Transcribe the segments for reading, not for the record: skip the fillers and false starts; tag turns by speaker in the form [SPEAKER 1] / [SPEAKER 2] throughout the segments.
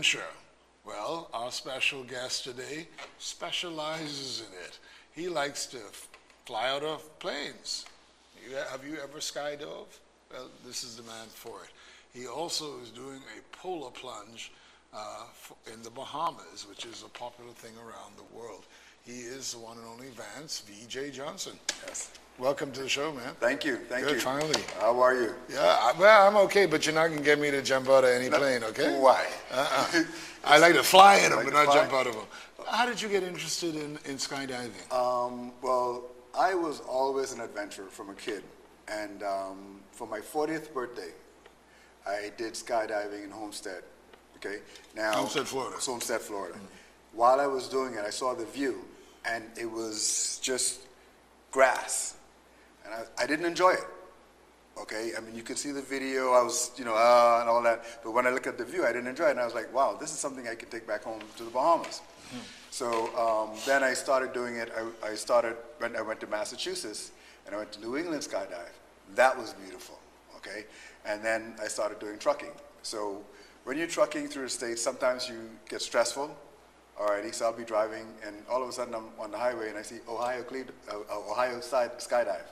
[SPEAKER 1] adventure? Well, our special guest today specializes in it. He likes to fly out of planes. Have you ever skydove? Well, this is the man for it. He also is doing a polar plunge in the Bahamas, which is a popular thing around the world. He is the one and only Vance V.J. Johnson.
[SPEAKER 2] Yes.
[SPEAKER 1] Welcome to the show, man.
[SPEAKER 2] Thank you. Thank you.
[SPEAKER 1] Good, finally.
[SPEAKER 2] How are you?
[SPEAKER 1] Yeah, well, I'm okay, but you're not going to get me to jump out of any plane, okay?
[SPEAKER 2] Why?
[SPEAKER 1] I like to fly in them,
[SPEAKER 2] like
[SPEAKER 1] but
[SPEAKER 2] to
[SPEAKER 1] not
[SPEAKER 2] fly?
[SPEAKER 1] jump out of them. How did you get interested in skydiving?
[SPEAKER 2] Well, I was always an adventurer from a kid. And for my 40th birthday, I did skydiving in Homestead. Okay? Now,
[SPEAKER 1] Homestead, Florida.
[SPEAKER 2] Homestead, Florida. While I was doing it, I saw the view, and it was just grass. And I didn't enjoy it. Okay? I mean, you could see the video. I was, and all that. But when I looked at the view, I didn't enjoy it. And I was like, wow, this is something I could take back home to the Bahamas. So then I started doing it. I went to Massachusetts, and I went to New England skydive. That was beautiful. Okay? And then I started doing trucking. So when you're trucking through the States, sometimes you get stressful. Alrighty, so I'll be driving, and all of a sudden I'm on the highway, and I see Ohio side skydive.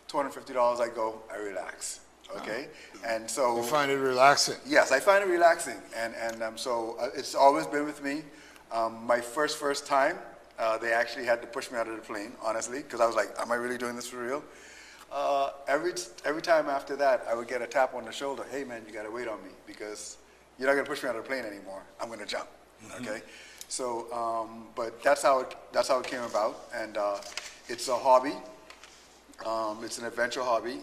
[SPEAKER 2] $250, I go, I relax. Okay, and so
[SPEAKER 1] You find it relaxing?
[SPEAKER 2] yes, I find it relaxing, and so it's always been with me. My first time, they actually had to push me out of the plane, honestly, because I was like, am I really doing this for real? Every time after that, I would get a tap on the shoulder. Hey man, you gotta wait on me because you're not gonna push me out of the plane anymore. I'm gonna jump. Okay, so but that's how it came about, and it's a hobby. It's an adventure hobby.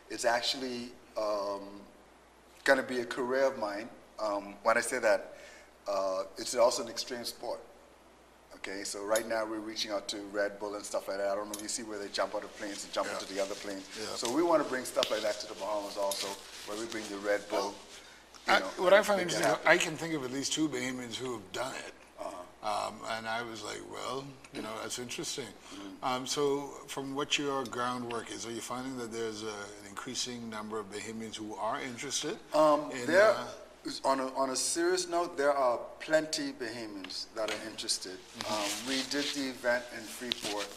[SPEAKER 2] It's actually gonna be a career of mine. When I say that, it's also an extreme sport. Okay, so right now we're reaching out to Red Bull and stuff like that. I don't know if you see where they jump out of planes and jump into the other plane.
[SPEAKER 1] Yeah.
[SPEAKER 2] So we want to bring stuff like that to the Bahamas also, where we bring the Red Bull.
[SPEAKER 1] What I find interesting, I can think of at least two Bahamians who have done it. And I was like, well, that's interesting. So from what your groundwork is, are you finding that there's an increasing number of Bahamians who are interested?
[SPEAKER 2] On a serious note, there are plenty Bahamians that are interested. We did the event in Freeport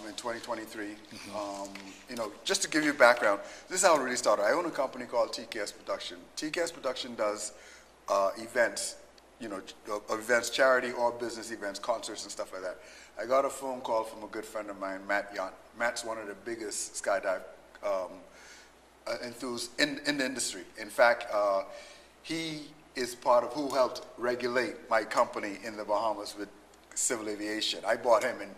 [SPEAKER 2] in 2023. Just to give you background, this is how it really started. I own a company called TKS Production. TKS Production does events, events, charity or business events, concerts and stuff like that. I got a phone call from a good friend of mine, Matt Yant. Matt's one of the biggest skydive enthusiasts in the industry. In fact, he is part of who helped regulate my company in the Bahamas with civil aviation. I bought him, and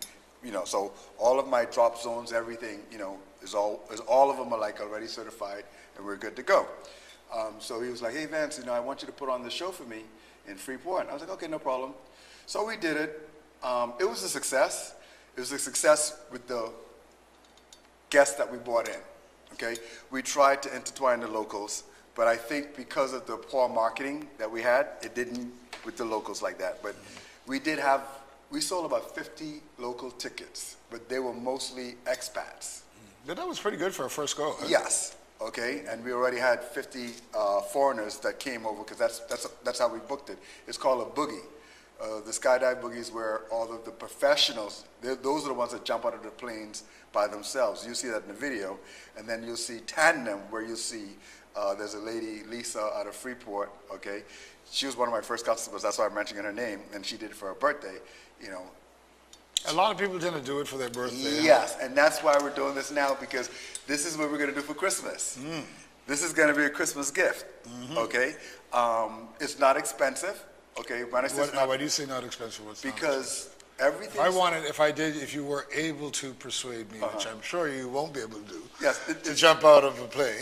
[SPEAKER 2] so all of my drop zones, everything, is all of them are like already certified, and we're good to go. So he was like, hey Vance, I want you to put on this show for me in Freeport. I was like, okay, no problem. So we did it. It was a success. It was a success with the guests that we brought in. Okay, we tried to intertwine the locals. But I think because of the poor marketing that we had, it didn't with the locals like that. But we sold about 50 local tickets, but they were mostly expats.
[SPEAKER 1] But that was pretty good for a first go. Huh?
[SPEAKER 2] Yes, okay, and we already had 50 foreigners that came over because that's how we booked it. It's called a boogie. The skydive boogie is where all of the professionals, those are the ones that jump out of the planes by themselves. You see that in the video, and then you'll see tandem where you'll see there's a lady, Lisa, out of Freeport, okay? She was one of my first customers, that's why I'm mentioning her name, and she did it for her birthday,
[SPEAKER 1] A lot of people tend to do it for their birthday.
[SPEAKER 2] Yes, and that's why we're doing this now, because this is what we're gonna do for Christmas. This is gonna be a Christmas gift, okay? It's not expensive, okay? When I say
[SPEAKER 1] Why do you say not expensive?
[SPEAKER 2] Because everything.
[SPEAKER 1] If you were able to persuade me, which I'm sure you won't be able to do,
[SPEAKER 2] yes,
[SPEAKER 1] to jump out of a plane,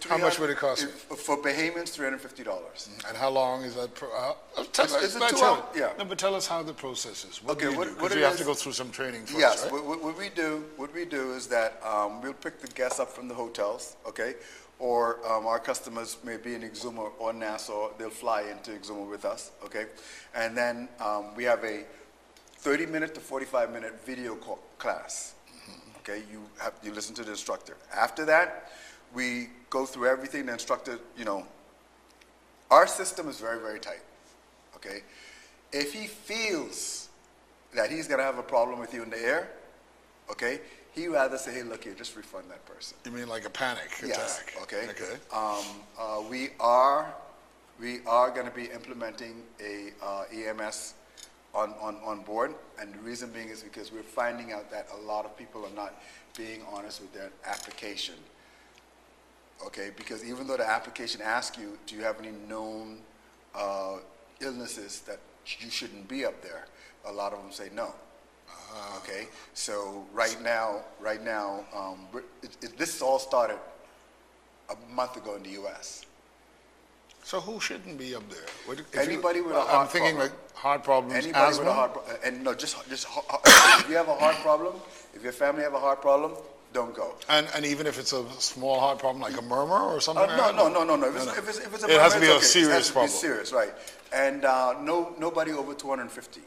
[SPEAKER 1] how much would it cost you?
[SPEAKER 2] For Bahamians, $350.
[SPEAKER 1] And how long is that? But tell us how the process is. What you have to go through some training first,
[SPEAKER 2] yes,
[SPEAKER 1] right?
[SPEAKER 2] what we do is that we'll pick the guests up from the hotels, okay? Or our customers may be in Exuma or Nassau, they'll fly into Exuma with us, okay? And then we have a 30-minute to 45-minute video class. Okay, you listen to the instructor. After that, we go through everything. The instructor, our system is very, very tight. okay? If he feels that he's gonna have a problem with you in the air, okay, he'd rather say, hey, look here, just refund that person.
[SPEAKER 1] You mean like a panic
[SPEAKER 2] Yes,
[SPEAKER 1] attack?
[SPEAKER 2] okay.
[SPEAKER 1] Okay.
[SPEAKER 2] We are gonna be implementing a EMS on board, and the reason being is because we're finding out that a lot of people are not being honest with their application. Okay, because even though the application asks you, do you have any known illnesses that you shouldn't be up there, a lot of them say no. Okay, so right now, this all started a month ago in the U.S.
[SPEAKER 1] So who shouldn't be up there?
[SPEAKER 2] Anybody with a heart
[SPEAKER 1] I'm thinking
[SPEAKER 2] problem.
[SPEAKER 1] like heart problems,
[SPEAKER 2] Anybody
[SPEAKER 1] asthma?
[SPEAKER 2] with a heart and no, just if you have a heart problem, if your family have a heart problem, don't go.
[SPEAKER 1] And even if it's a small heart problem, like a murmur or something?
[SPEAKER 2] No. If it's a murmur,
[SPEAKER 1] It has to be
[SPEAKER 2] it's
[SPEAKER 1] a
[SPEAKER 2] okay.
[SPEAKER 1] serious
[SPEAKER 2] It has to
[SPEAKER 1] problem.
[SPEAKER 2] be serious, right? And nobody over 250.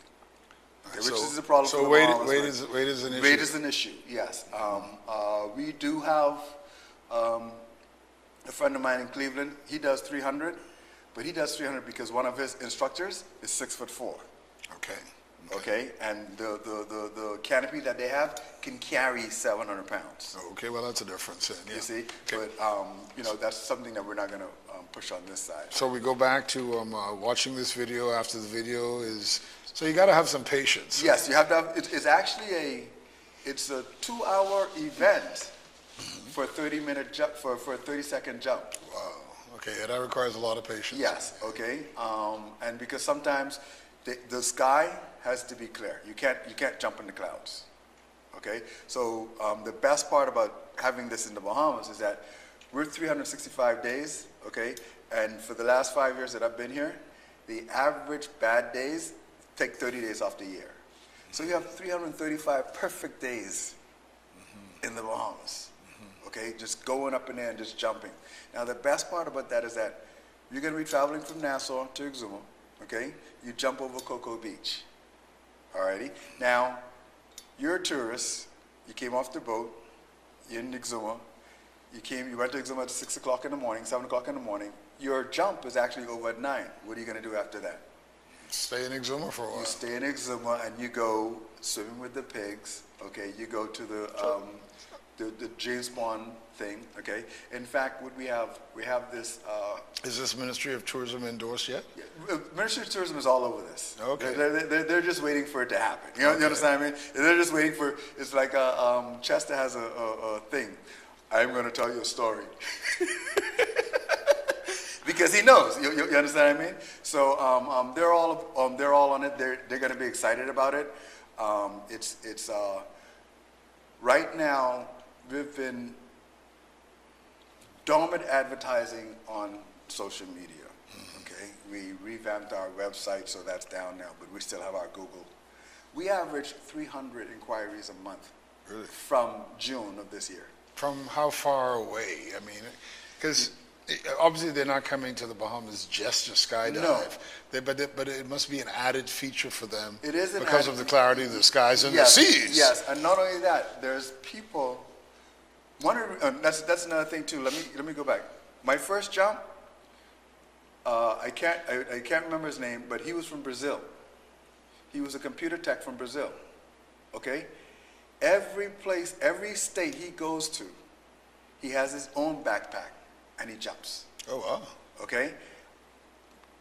[SPEAKER 2] Okay, which is a problem.
[SPEAKER 1] So
[SPEAKER 2] for the
[SPEAKER 1] weight
[SPEAKER 2] Bahamas, right?
[SPEAKER 1] is an issue.
[SPEAKER 2] Weight is an issue. Yes. We do have a friend of mine in Cleveland. He does 300, but he does 300 because one of his instructors is 6'4".
[SPEAKER 1] Okay.
[SPEAKER 2] Okay, and the canopy that they have can carry 700 pounds.
[SPEAKER 1] Okay, well that's a difference then. Yeah.
[SPEAKER 2] You see,
[SPEAKER 1] Okay.
[SPEAKER 2] but that's something that we're not going to push on this side.
[SPEAKER 1] So we go back to watching this video after the video is. So you got to have some patience.
[SPEAKER 2] Yes, you have to have. It's actually it's a 2-hour event for a 30-minute jump for a 30-second jump.
[SPEAKER 1] Wow. Okay, yeah, that requires a lot of patience.
[SPEAKER 2] Yes. Okay. And because sometimes the sky has to be clear. You can't jump in the clouds. Okay. So the best part about having this in the Bahamas is that we're 365 days. Okay. And for the last 5 years that I've been here, the average bad days take 30 days off the year. So you have 335 perfect days in the Bahamas. Okay, just going up in there and just jumping. Now the best part about that is that you're going to be traveling from Nassau to Exuma. Okay, you jump over Cocoa Beach. Alrighty. Now you're a tourist. You came off the boat. You're in Exuma. You went to Exuma at 6 o'clock in the morning, 7 o'clock in the morning. Your jump is actually over at 9. What are you going to do after that?
[SPEAKER 1] Stay in Exuma for a while.
[SPEAKER 2] You stay in Exuma and you go swimming with the pigs. Okay, you go to the James Bond thing. Okay, in fact, what we have this.
[SPEAKER 1] Is this Ministry of Tourism endorsed yet?
[SPEAKER 2] Ministry of Tourism is all over this.
[SPEAKER 1] Okay.
[SPEAKER 2] They're just waiting for it to happen. You understand what I mean? They're just waiting for. It's like Chester has a thing. I'm going to tell you a story. Because he knows, you understand what I mean? So they're all on it. They're going to be excited about it. It's right now we've been dormant advertising on social media. Okay, we revamped our website, so that's down now, but we still have our Google. We average 300 inquiries a month.
[SPEAKER 1] Really?
[SPEAKER 2] From June of this year.
[SPEAKER 1] From how far away? I mean, because obviously they're not coming to the Bahamas just to skydive.
[SPEAKER 2] No.
[SPEAKER 1] But it must be an added feature for them.
[SPEAKER 2] It is
[SPEAKER 1] because of the clarity of the skies and the seas.
[SPEAKER 2] Yes, and not only that, there's people. That's another thing too. Let me go back. My first jump, I can't remember his name, but he was from Brazil. He was a computer tech from Brazil. Okay, every state he goes to, he has his own backpack, and he jumps.
[SPEAKER 1] Oh wow.
[SPEAKER 2] Okay.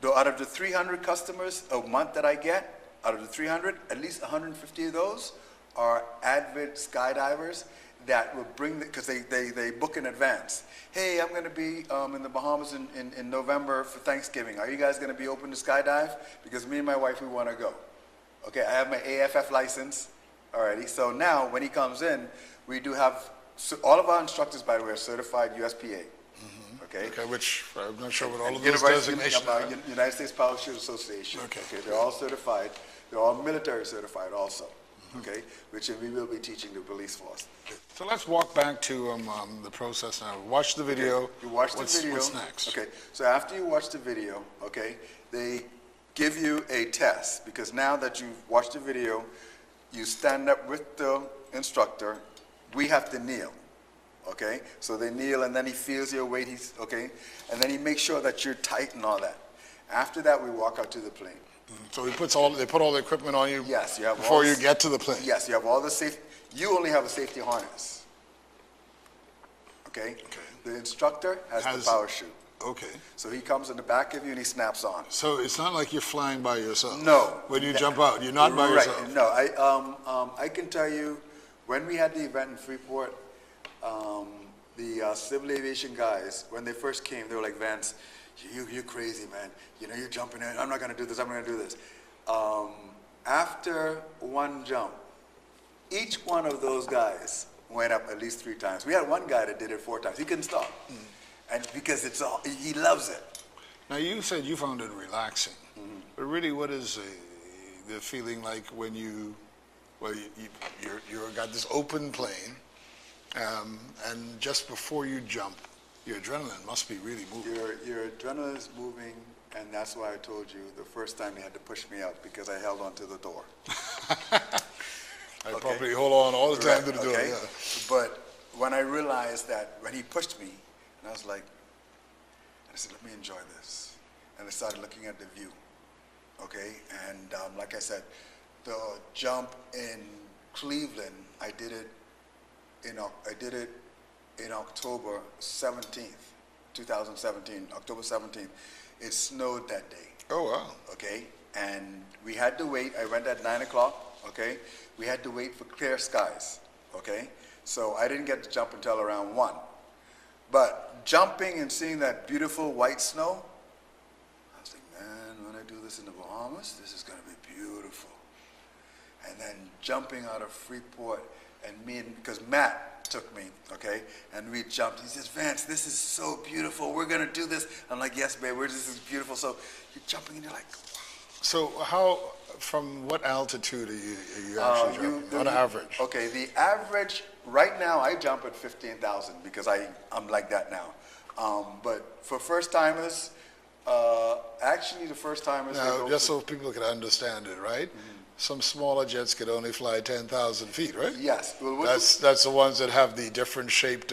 [SPEAKER 2] Though out of the 300 customers a month that I get, out of the 300, at least 150 of those are avid skydivers that will bring, because they book in advance. Hey, I'm going to be in the Bahamas in November for Thanksgiving. Are you guys going to be open to skydive? Because me and my wife, we want to go. Okay, I have my AFF license already. So now when he comes in, we do have, so all of our instructors, by the way, are certified USPA. Okay.
[SPEAKER 1] Okay, which I'm not sure what all of those designations are.
[SPEAKER 2] United States Parachute Association.
[SPEAKER 1] Okay.
[SPEAKER 2] They're all certified. They're all military certified also. Okay, which we will be teaching the police force.
[SPEAKER 1] So let's walk back to the process now. Watch the video.
[SPEAKER 2] Okay. You watch the video.
[SPEAKER 1] What's next?
[SPEAKER 2] Okay, so after you watch the video, okay, they give you a test, because now that you've watched the video, you stand up with the instructor. We have to kneel. Okay, so they kneel, and then he feels your weight. Okay, and then he makes sure that you're tight and all that. After that, we walk out to the plane.
[SPEAKER 1] So they put all the equipment on you.
[SPEAKER 2] Yes, you have
[SPEAKER 1] before
[SPEAKER 2] all
[SPEAKER 1] you
[SPEAKER 2] the-
[SPEAKER 1] get to the plane.
[SPEAKER 2] Yes, you have all the safe. You only have a safety harness. Okay. The instructor has the parachute.
[SPEAKER 1] Okay.
[SPEAKER 2] So he comes in the back of you and he snaps on.
[SPEAKER 1] So it's not like you're flying by yourself.
[SPEAKER 2] No.
[SPEAKER 1] When you jump out, you're not by
[SPEAKER 2] Right.
[SPEAKER 1] yourself.
[SPEAKER 2] No, I can tell you, when we had the event in Freeport, the civil aviation guys, when they first came, they were like, Vance, you're crazy, man. You know, you're jumping in. I'm not going to do this. I'm going to do this. After one jump, each one of those guys went up at least 3 times. We had one guy that did it 4 times. He couldn't stop. And because he loves it.
[SPEAKER 1] Now, you said you found it relaxing. But really, what is the feeling like when you're got this open plane, and just before you jump, your adrenaline must be really moving.
[SPEAKER 2] Your adrenaline is moving, and that's why I told you the first time they had to push me out because I held onto the door.
[SPEAKER 1] I probably hold on all the time to the door.
[SPEAKER 2] Okay.
[SPEAKER 1] Yeah.
[SPEAKER 2] But when I realized that, when he pushed me, and I was like, I said, let me enjoy this. And I started looking at the view. Okay, and like I said, the jump in Cleveland, I did it in October 17th, 2017, October 17th. It snowed that day.
[SPEAKER 1] Oh, wow.
[SPEAKER 2] Okay, and we had to wait. I went at 9 o'clock. Okay, we had to wait for clear skies. Okay, so I didn't get to jump until around 1. But jumping and seeing that beautiful white snow, I was like, man, when I do this in the Bahamas, this is going to be beautiful. And then jumping out of Freeport, and because Matt took me, okay, and we jumped. He says, Vance, this is so beautiful. We're going to do this. I'm like, yes, babe, this is beautiful. So you're jumping and you're like, wow.
[SPEAKER 1] So from what altitude are you actually jumping, on average?
[SPEAKER 2] Okay, the average, right now I jump at 15,000 because I'm like that now. But for first timers, actually the first timers.
[SPEAKER 1] Now, just so people can understand it, right? Some smaller jets could only fly 10,000 feet, right?
[SPEAKER 2] Yes. Well,
[SPEAKER 1] that's the ones that have the different shaped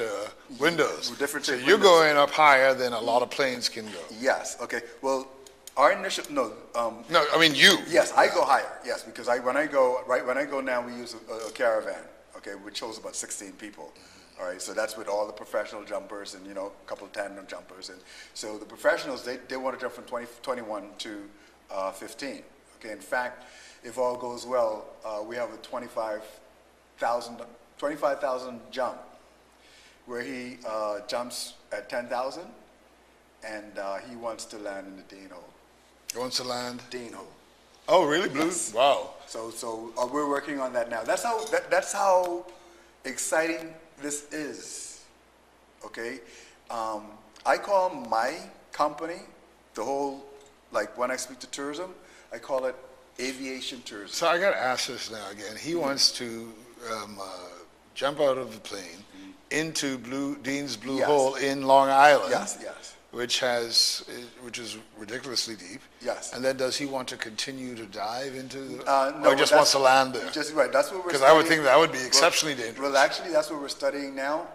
[SPEAKER 1] windows.
[SPEAKER 2] Different
[SPEAKER 1] so
[SPEAKER 2] shaped
[SPEAKER 1] you're
[SPEAKER 2] windows.
[SPEAKER 1] going up higher than a lot of planes can go.
[SPEAKER 2] Yes. Okay. Well, our initial
[SPEAKER 1] No, I mean you.
[SPEAKER 2] Yes, I go higher. Yes, because when I go now, we use a caravan. Okay, which holds about 16 people. All right, so that's with all the professional jumpers and a couple of tandem jumpers, and so the professionals they want to jump from 21 to 15. Okay, in fact, if all goes well, we have a 25,000 jump where he jumps at 10,000, and he wants to land in the Dean hole.
[SPEAKER 1] He wants to land?
[SPEAKER 2] Dean hole.
[SPEAKER 1] Oh, really, Blue?
[SPEAKER 2] Yes.
[SPEAKER 1] Wow.
[SPEAKER 2] So we're working on that now. That's how exciting this is. Okay, I call my company, the whole, like when I speak to tourism, I call it aviation tourism.
[SPEAKER 1] So I got to ask this now again. He wants to jump out of the plane into Dean's Blue
[SPEAKER 2] Yes.
[SPEAKER 1] Hole in Long Island.
[SPEAKER 2] Yes, yes.
[SPEAKER 1] Which is ridiculously deep.
[SPEAKER 2] Yes.
[SPEAKER 1] And then does he want to continue to dive into the,
[SPEAKER 2] No,
[SPEAKER 1] or just wants to land there?
[SPEAKER 2] Just right. That's what we're.
[SPEAKER 1] Because I would think that would be exceptionally dangerous.
[SPEAKER 2] Well, actually, that's what we're studying now.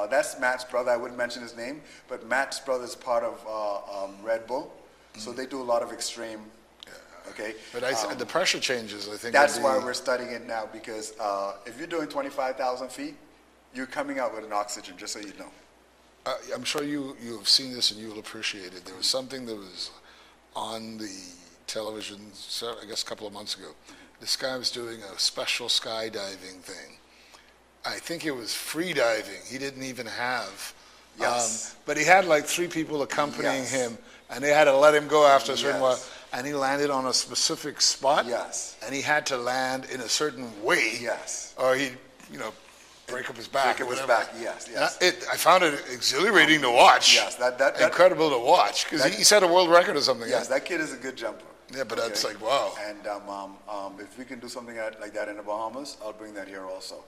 [SPEAKER 2] That's Matt's brother. I wouldn't mention his name, but Matt's brother is part of Red Bull, so they do a lot of extreme. Okay.
[SPEAKER 1] But the pressure changes, I think.
[SPEAKER 2] That's why we're studying it now, because if you're doing 25,000 feet, you're coming out with an oxygen, just so you know.
[SPEAKER 1] I'm sure you have seen this and you will appreciate it. There was something that was on the television, I guess a couple of months ago. This guy was doing a special skydiving thing. I think it was free diving. He didn't even have.
[SPEAKER 2] Yes.
[SPEAKER 1] But he had like 3 people accompanying
[SPEAKER 2] Yes.
[SPEAKER 1] him, and they had to let him go after a certain
[SPEAKER 2] Yes.
[SPEAKER 1] while. And he landed on a specific spot.
[SPEAKER 2] Yes.
[SPEAKER 1] And he had to land in a certain way.
[SPEAKER 2] Yes.
[SPEAKER 1] Or he'd, break up his back.
[SPEAKER 2] Break up his
[SPEAKER 1] whatever.
[SPEAKER 2] back, yes, yes.
[SPEAKER 1] I found it exhilarating to watch.
[SPEAKER 2] Yes, that
[SPEAKER 1] Incredible to watch, because he set a world record or something.
[SPEAKER 2] Yes, that kid is a good jumper.
[SPEAKER 1] Yeah, but that's like, wow.
[SPEAKER 2] And if we can do something like that in the Bahamas, I'll bring that here also.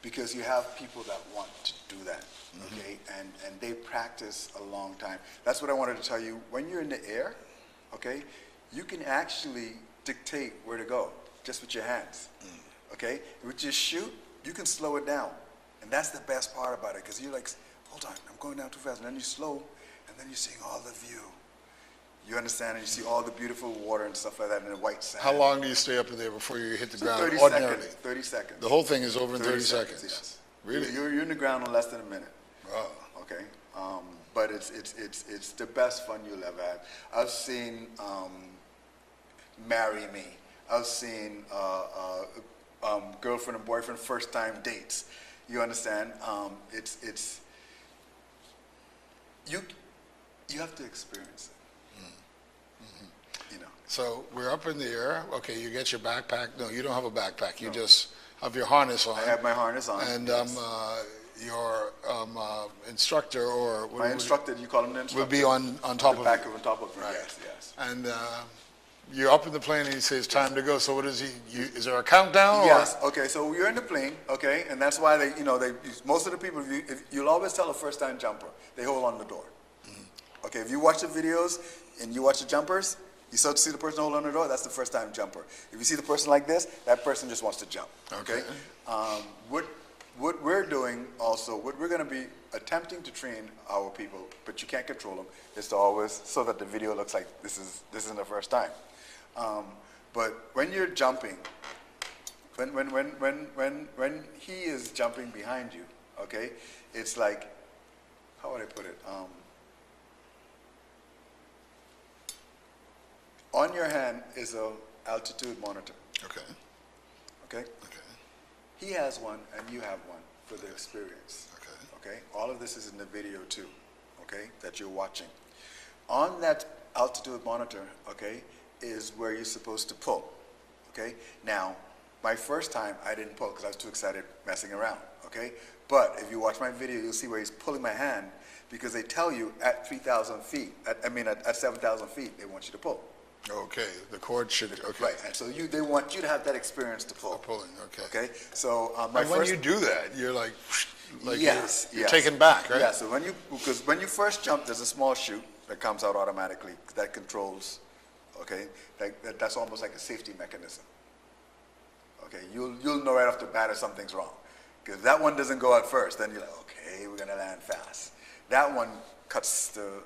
[SPEAKER 2] Because you have people that want to do that, okay? And they practice a long time. That's what I wanted to tell you. When you're in the air, okay, you can actually dictate where to go just with your hands, okay? With your shoot, you can slow it down. And that's the best part about it, because you're like, hold on, I'm going down too fast. And then you slow, and then you're seeing all the view. You understand? And you see all the beautiful water and stuff like that in the white sand.
[SPEAKER 1] How long do you stay up there before you hit the
[SPEAKER 2] So
[SPEAKER 1] ground
[SPEAKER 2] 30
[SPEAKER 1] ordinarily?
[SPEAKER 2] seconds. 30 seconds.
[SPEAKER 1] The whole thing is over in 30 seconds.
[SPEAKER 2] Yes.
[SPEAKER 1] Really?
[SPEAKER 2] You're in the ground in less than a minute.
[SPEAKER 1] Wow.
[SPEAKER 2] Okay. But it's the best fun you'll ever have. I've seen Marry Me. I've seen girlfriend and boyfriend first time dates. You understand? It's you have to experience it. You know.
[SPEAKER 1] So we're up in the air. Okay, you get your backpack. No, you don't have a backpack. You just have your harness on.
[SPEAKER 2] I have my harness on.
[SPEAKER 1] And
[SPEAKER 2] yes.
[SPEAKER 1] your instructor or
[SPEAKER 2] My instructor, you call him the instructor,
[SPEAKER 1] would be on top of
[SPEAKER 2] back
[SPEAKER 1] you.
[SPEAKER 2] on top of me.
[SPEAKER 1] Right.
[SPEAKER 2] Yes, yes.
[SPEAKER 1] And you're up in the plane and he says time to go. So what is he? Is there a countdown?
[SPEAKER 2] Yes. Okay. So you're in the plane. Okay, and that's why most of the people you'll always tell a first time jumper they hold on the door. Okay. If you watch the videos and you watch the jumpers, you start to see the person hold on the door. That's the first time jumper. If you see the person like this, that person just wants to jump. Okay. What we're doing also, what we're going to be attempting to train our people, but you can't control them, is to always so that the video looks like this isn't the first time. But when you're jumping, when he is jumping behind you, okay, it's like, how would I put it? On your hand is a altitude monitor.
[SPEAKER 1] Okay.
[SPEAKER 2] Okay.
[SPEAKER 1] Okay.
[SPEAKER 2] He has one and you have one for the experience.
[SPEAKER 1] Okay.
[SPEAKER 2] Okay. All of this is in the video too. Okay, that you're watching. On that altitude monitor, okay, is where you're supposed to pull. Okay. Now, my first time I didn't pull because I was too excited messing around. Okay. But if you watch my video, you'll see where he's pulling my hand because they tell you at 3,000 feet. At 7,000 feet, they want you to pull.
[SPEAKER 1] Okay. The cord should. Okay.
[SPEAKER 2] Right, and so they want you to have that experience to pull.
[SPEAKER 1] Pulling. Okay.
[SPEAKER 2] Okay, so
[SPEAKER 1] And when you do that, you're like
[SPEAKER 2] yes,
[SPEAKER 1] you're taken back, right?
[SPEAKER 2] Yeah. So because when you first jump, there's a small chute that comes out automatically that controls. Okay, that's almost like a safety mechanism. Okay, you'll know right off the bat if something's wrong, because that one doesn't go out first. Then you're like, okay, we're gonna land fast. That one cuts the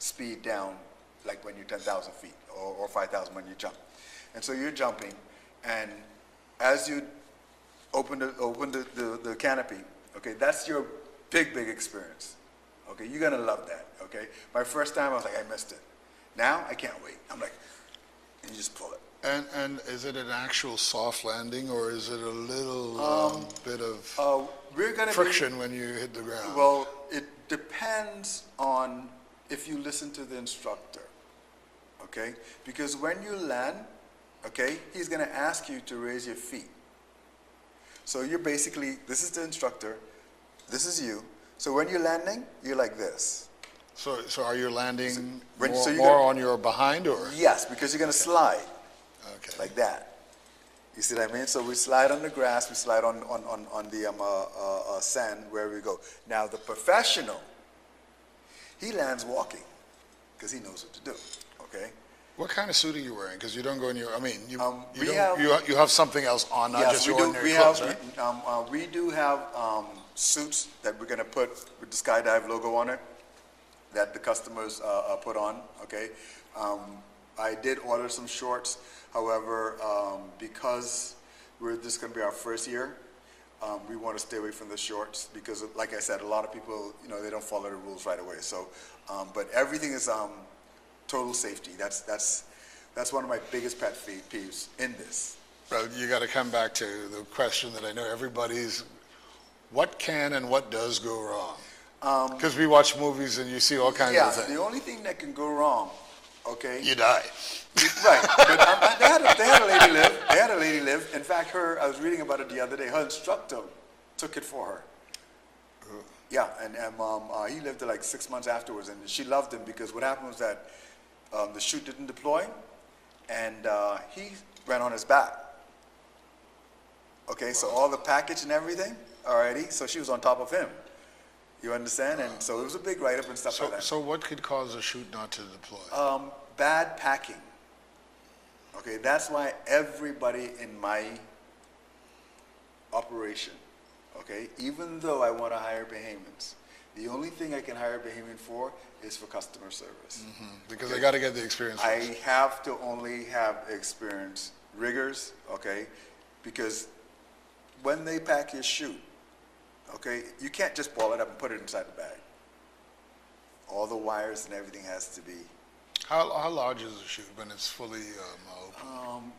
[SPEAKER 2] speed down, like when you're 10,000 feet or 5,000 when you jump. And so you're jumping, and as you open the canopy, okay, that's your big experience. Okay, you're gonna love that. Okay, my first time I was like, I missed it. Now I can't wait. I'm like, and you just pull it.
[SPEAKER 1] And is it an actual soft landing or is it a little bit of
[SPEAKER 2] We're gonna
[SPEAKER 1] friction when you hit the ground?
[SPEAKER 2] Well, it depends on if you listen to the instructor. Okay, because when you land, okay, he's gonna ask you to raise your feet. So you're basically, this is the instructor, this is you. So when you're landing, you're like this.
[SPEAKER 1] So are you landing
[SPEAKER 2] so
[SPEAKER 1] more on your behind or?
[SPEAKER 2] Yes, because you're gonna slide.
[SPEAKER 1] Okay.
[SPEAKER 2] Like that. You see what I mean? So we slide on the grass, we slide on the sand where we go. Now the professional, he lands walking because he knows what to do. Okay.
[SPEAKER 1] What kind of suit are you wearing? Because you don't go in your. I mean, you have something else on, not
[SPEAKER 2] yes,
[SPEAKER 1] just
[SPEAKER 2] we
[SPEAKER 1] your
[SPEAKER 2] do.
[SPEAKER 1] ordinary clothes, right?
[SPEAKER 2] We do have suits that we're gonna put with the skydive logo on it that the customers put on. Okay. I did order some shorts. However, because this is going to be our first year, we want to stay away from the shorts because, like I said, a lot of people, they don't follow the rules right away. So, but everything is total safety. That's one of my biggest pet peeves in this.
[SPEAKER 1] Well, you got to come back to the question that I know everybody's: what can and what does go wrong? Because we watch movies and you see all kinds of things.
[SPEAKER 2] Yeah, the only thing that can go wrong, okay?
[SPEAKER 1] You die.
[SPEAKER 2] Right, but they had a lady live. They had a lady live. In fact, I was reading about it the other day. Her instructor took it for her. Yeah, and he lived there like 6 months afterwards, and she loved him because what happened was that the chute didn't deploy, and he ran on his back. Okay, so all the package and everything, alrighty. So she was on top of him. You understand? And so it was a big write-up and stuff like that.
[SPEAKER 1] So what could cause a chute not to deploy?
[SPEAKER 2] Bad packing. Okay, that's why everybody in my operation, okay, even though I want to hire Bahamians, The only thing I can hire a Bahamian for is for customer service.
[SPEAKER 1] Because they got to get the experience.
[SPEAKER 2] I have to only have experienced riggers, okay? Because when they pack your chute, okay, you can't just ball it up and put it inside the bag. All the wires and everything has to be.
[SPEAKER 1] How large is the chute when it's fully open?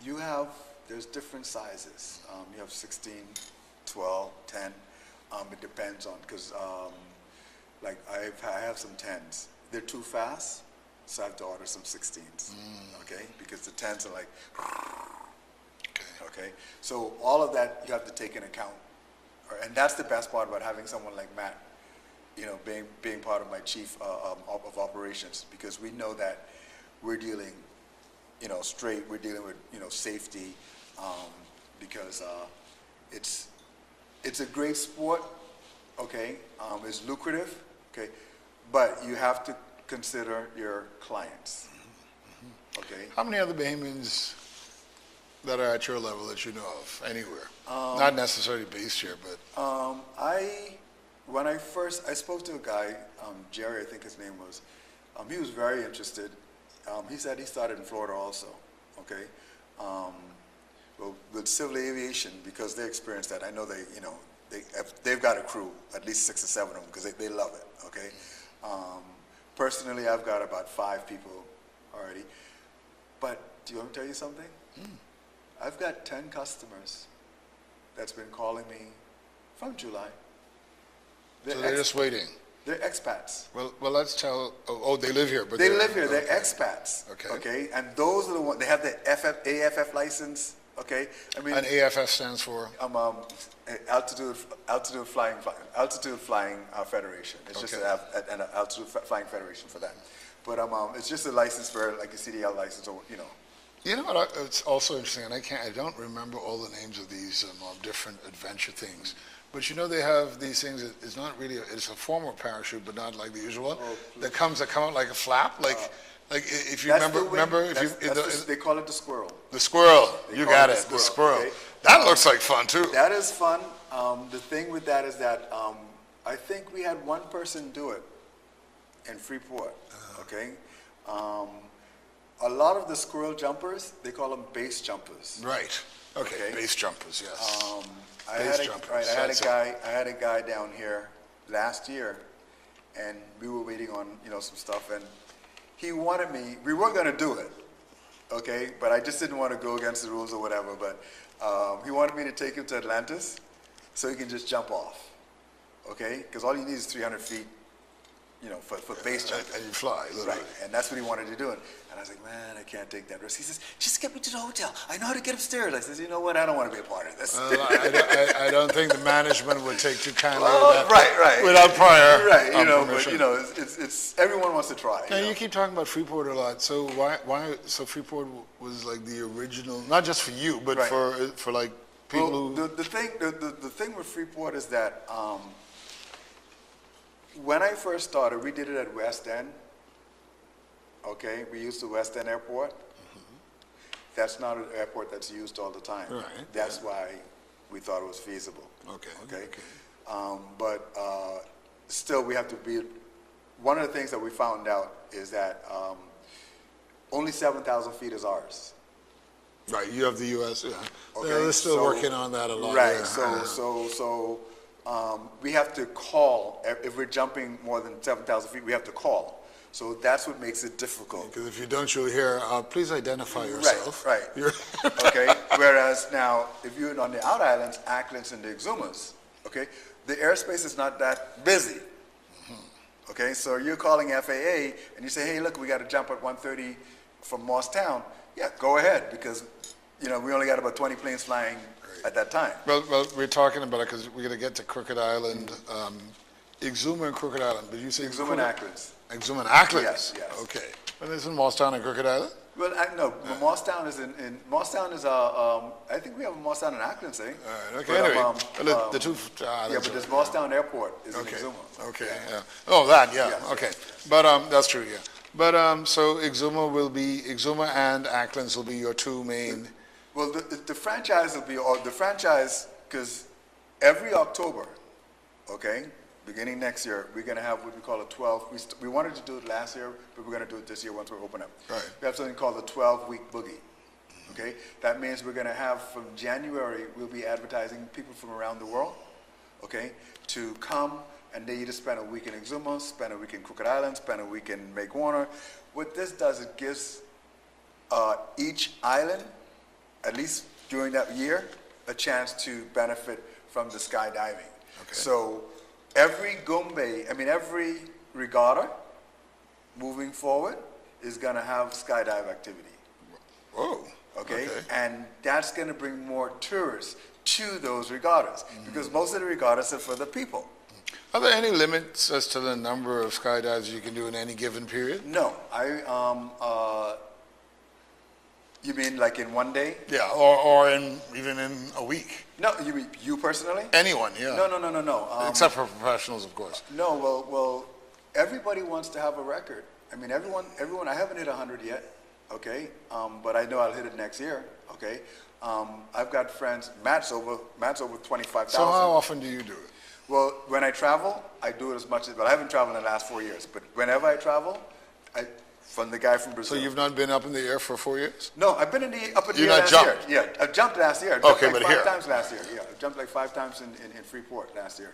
[SPEAKER 2] There's different sizes. You have 16, 12, 10. It depends on, because like I have some 10s. They're too fast, so I have to order some 16s, okay? Because the 10s are like, okay? So all of that you have to take in account. And that's the best part about having someone like Matt, you know, being part of my chief of operations, because we know that we're dealing, you know, straight, we're dealing with, you know, safety, because it's a great sport, okay? It's lucrative, okay? But you have to consider your clients, okay?
[SPEAKER 1] How many other Bahamians that are at your level that you know of anywhere? Not necessarily based here, but
[SPEAKER 2] When I spoke to a guy, Jerry, I think his name was, he was very interested. He said he started in Florida also, okay? Well, with civil aviation, because they experienced that, I know they, you know, they've got a crew, at least 6 or 7 of them, because they love it, okay? Personally, I've got about 5 people already. But do you want me to tell you something? I've got 10 customers that's been calling me from July.
[SPEAKER 1] so they're just waiting.
[SPEAKER 2] They're expats.
[SPEAKER 1] Well, let's tell. Oh, they live here, but
[SPEAKER 2] They live here. They're expats.
[SPEAKER 1] Okay.
[SPEAKER 2] Okay. And those are the ones. They have the AFF license. Okay. I mean.
[SPEAKER 1] And AFF stands for.
[SPEAKER 2] Altitude Flying Federation. It's just an Altitude Flying Federation for that. But it's just a license for like a CDL license, or you know.
[SPEAKER 1] You know what? It's also interesting, and I don't remember all the names of these different adventure things. But you know, they have these things. It's not really. It's a form of parachute, but not like the usual one. That come out like a flap, like if you remember,
[SPEAKER 2] they call it the squirrel.
[SPEAKER 1] The squirrel. You got it. The squirrel.
[SPEAKER 2] Okay?
[SPEAKER 1] That looks like fun too.
[SPEAKER 2] That is fun. The thing with that is that I think we had one person do it in Freeport. Okay. A lot of the squirrel jumpers, they call them base jumpers.
[SPEAKER 1] Right. Okay. Base jumpers. Yes.
[SPEAKER 2] I had a guy down here last year, and we were waiting on, you know, some stuff, and he wanted me. We were going to do it, okay, but I just didn't want to go against the rules or whatever. But he wanted me to take him to Atlantis, so he can just jump off, okay, because all you need is 300 feet, you know, for base jumping.
[SPEAKER 1] And you fly, literally.
[SPEAKER 2] Right, and that's what he wanted to do. And I was like, man, I can't take that risk. He says, just get me to the hotel. I know how to get upstairs. I says, you know what? I don't want to be a part of this.
[SPEAKER 1] I don't think the management would take too kindly
[SPEAKER 2] well,
[SPEAKER 1] with that.
[SPEAKER 2] Right.
[SPEAKER 1] Without prior
[SPEAKER 2] Right, you know,
[SPEAKER 1] permission.
[SPEAKER 2] but, you know, it's everyone wants to try.
[SPEAKER 1] Now, you keep talking about Freeport a lot. So so Freeport was like the original, not just for you, but for like people who...
[SPEAKER 2] The thing with Freeport is that when I first started, we did it at West End. Okay, we used the West End Airport. That's not an airport that's used all the time.
[SPEAKER 1] Right.
[SPEAKER 2] That's why we thought it was feasible. Okay. But still, we have to be. One of the things that we found out is that only 7,000 feet is ours.
[SPEAKER 1] Right. You have the U.S. Yeah.
[SPEAKER 2] Okay,
[SPEAKER 1] They're still working on that a lot.
[SPEAKER 2] Right.
[SPEAKER 1] Yeah.
[SPEAKER 2] So we have to call if we're jumping more than 7,000 feet. We have to call. So that's what makes it difficult.
[SPEAKER 1] Because if you don't, you'll hear, please identify yourself.
[SPEAKER 2] Right. Okay. Whereas now, if you're on the out islands, Acklands and the Exumas, okay, the airspace is not that busy. Okay, so you're calling FAA and you say, hey, look, we got to jump at 1:30 from Morristown. Yeah, go ahead, because you know we only got about 20 planes flying at that time.
[SPEAKER 1] Well, we're talking about it because we're going to get to Crooked Island, Exuma and Crooked Island. But you say
[SPEAKER 2] Exuma and Acklands.
[SPEAKER 1] Exuma and Acklands.
[SPEAKER 2] Yes.
[SPEAKER 1] Okay. And isn't Morristown and Crooked Island?
[SPEAKER 2] Well, no, Morristown is Morristown is I think we have a Morristown and Acklands, eh?
[SPEAKER 1] All right, okay.
[SPEAKER 2] But,
[SPEAKER 1] anyway, the two.
[SPEAKER 2] Yeah, but there's Morristown Airport is in
[SPEAKER 1] Okay.
[SPEAKER 2] Exuma.
[SPEAKER 1] Okay. Yeah. Oh, that. Yeah.
[SPEAKER 2] Yes,
[SPEAKER 1] Okay. But that's true. Yeah. But so Exuma and Acklands will be your two main.
[SPEAKER 2] Well, the franchise will be, or the franchise, because every October, okay, beginning next year, we're going to have what we call a 12. We wanted to do it last year, but we're going to do it this year once we open up.
[SPEAKER 1] Right.
[SPEAKER 2] We have something called the 12-week boogie. Okay, that means we're going to have from January, we'll be advertising people from around the world, okay, to come and they either spend a week in Exuma, spend a week in Crooked Island, spend a week in Make Warner. What this does, it gives each island, at least during that year, a chance to benefit from the skydiving.
[SPEAKER 1] Okay.
[SPEAKER 2] So every every regatta moving forward is going to have skydive activity.
[SPEAKER 1] Whoa.
[SPEAKER 2] Okay? And that's going to bring more tourists to those regattas because most of the regattas are for the people.
[SPEAKER 1] Are there any limits as to the number of skydives you can do in any given period?
[SPEAKER 2] No, you mean like in one day?
[SPEAKER 1] Yeah, or even in a week.
[SPEAKER 2] No, you mean you personally?
[SPEAKER 1] Anyone, yeah.
[SPEAKER 2] No.
[SPEAKER 1] Except for professionals, of course.
[SPEAKER 2] No, well, everybody wants to have a record. I mean, everyone. I haven't hit 100 yet, okay? But I know I'll hit it next year, okay? I've got friends. Matt's over 25,000.
[SPEAKER 1] So how often do you do it?
[SPEAKER 2] Well, when I travel, I do it as much as. But I haven't traveled in the last 4 years. But whenever I travel, from the guy from Brazil.
[SPEAKER 1] So you've not been up in the air for 4 years?
[SPEAKER 2] No, I've been up in the
[SPEAKER 1] You're
[SPEAKER 2] air
[SPEAKER 1] not
[SPEAKER 2] last
[SPEAKER 1] jumped?
[SPEAKER 2] year. Yeah, I jumped last year. I jumped
[SPEAKER 1] Okay,
[SPEAKER 2] like
[SPEAKER 1] but
[SPEAKER 2] five
[SPEAKER 1] here.
[SPEAKER 2] times last year. Yeah, I jumped like 5 times in Freeport last year.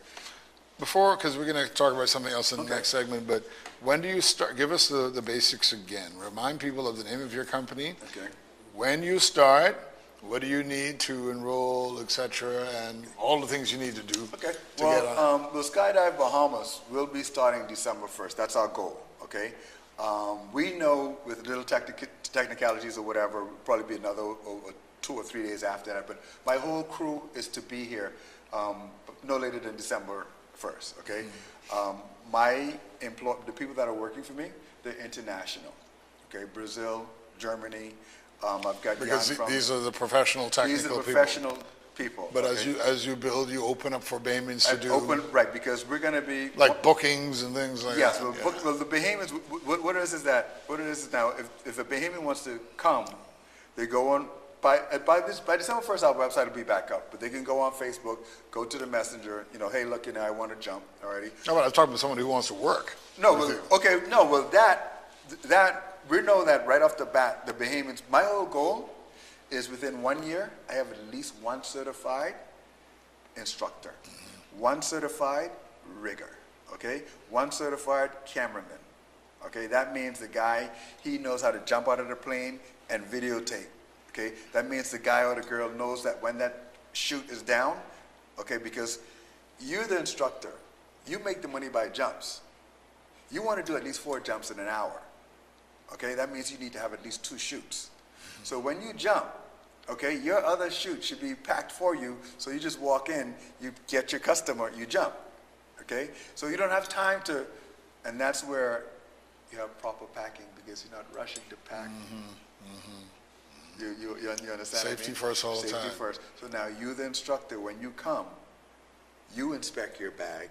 [SPEAKER 1] Before, because we're going to talk about something else in the
[SPEAKER 2] Okay.
[SPEAKER 1] next segment, but when do you start? Give us the basics again. Remind people of the name of your company.
[SPEAKER 2] Okay.
[SPEAKER 1] When you start, what do you need to enroll, etc., and all the things you need to do
[SPEAKER 2] Okay.
[SPEAKER 1] to get on?
[SPEAKER 2] Well, Skydive Bahamas will be starting December 1st. That's our goal. Okay. We know with little technicalities or whatever, it'll probably be another 2 or 3 days after that. But my whole crew is to be here no later than December 1st. Okay. The people that are working for me, they're international. Okay. Brazil, Germany. I've got
[SPEAKER 1] Because
[SPEAKER 2] Jan from,
[SPEAKER 1] these are the professional technical
[SPEAKER 2] these are
[SPEAKER 1] people.
[SPEAKER 2] professional people.
[SPEAKER 1] But
[SPEAKER 2] okay?
[SPEAKER 1] as you build, you open up for Baymans to do
[SPEAKER 2] Right, because we're going to be
[SPEAKER 1] like bookings and things like
[SPEAKER 2] yes.
[SPEAKER 1] that.
[SPEAKER 2] Well, the Bahamians. What it is now? If a Bahamian wants to come, they go on by December 1st. Our website will be back up, but they can go on Facebook, go to the messenger. Hey, look, I want to jump. Alrighty.
[SPEAKER 1] No, but I'm talking about someone who wants to work.
[SPEAKER 2] No,
[SPEAKER 1] with
[SPEAKER 2] well,
[SPEAKER 1] you.
[SPEAKER 2] okay, no, well that we know that right off the bat. The Bahamians. My whole goal is within 1 year, I have at least one certified instructor, one certified rigger, okay, one certified cameraman, okay. That means the guy, he knows how to jump out of the plane and videotape, okay. That means the guy or the girl knows that when that chute is down, okay, because you're the instructor, you make the money by jumps. You want to do at least 4 jumps in an hour, okay. That means you need to have at least 2 chutes. So when you jump, okay, your other chute should be packed for you, so you just walk in, you get your customer, you jump, okay? So you don't have time to, and that's where you have proper packing because you're not rushing to pack. You understand what I
[SPEAKER 1] Safety
[SPEAKER 2] mean?
[SPEAKER 1] first all the time.
[SPEAKER 2] Safety first. So now you, the instructor, when you come, you inspect your bag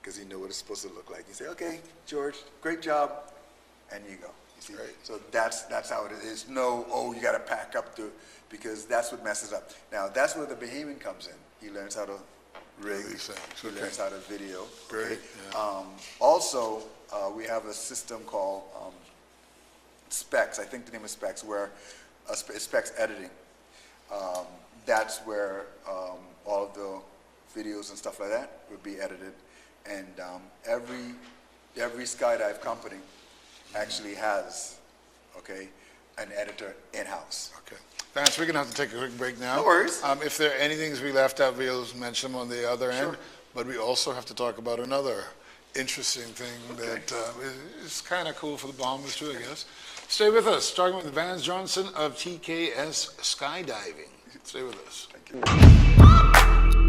[SPEAKER 2] because you know what it's supposed to look like. You say, okay, George, great job, and you go. You see?
[SPEAKER 1] Right.
[SPEAKER 2] So that's how it is. No, you got to pack up because that's what messes up. Now that's where the Bahamian comes in. He learns how to rig.
[SPEAKER 1] These things,
[SPEAKER 2] He
[SPEAKER 1] okay.
[SPEAKER 2] learns how to video.
[SPEAKER 1] Great,
[SPEAKER 2] Okay?
[SPEAKER 1] yeah.
[SPEAKER 2] Also, we have a system called Specs. I think the name is Specs, where Specs editing. That's where all of the videos and stuff like that would be edited, and every skydive company actually has, okay, an editor in-house.
[SPEAKER 1] Okay. Vance, we're going to have to take a quick break now.
[SPEAKER 2] No worries.
[SPEAKER 1] If there are any things we left out, we'll mention them on the other end.
[SPEAKER 2] Sure.
[SPEAKER 1] But we also have to talk about another interesting thing that is kind of cool for the Bahamas too, I guess. Stay with us. Talking with Vance Johnson of TKS Skydiving. Stay with us.
[SPEAKER 2] Thank you.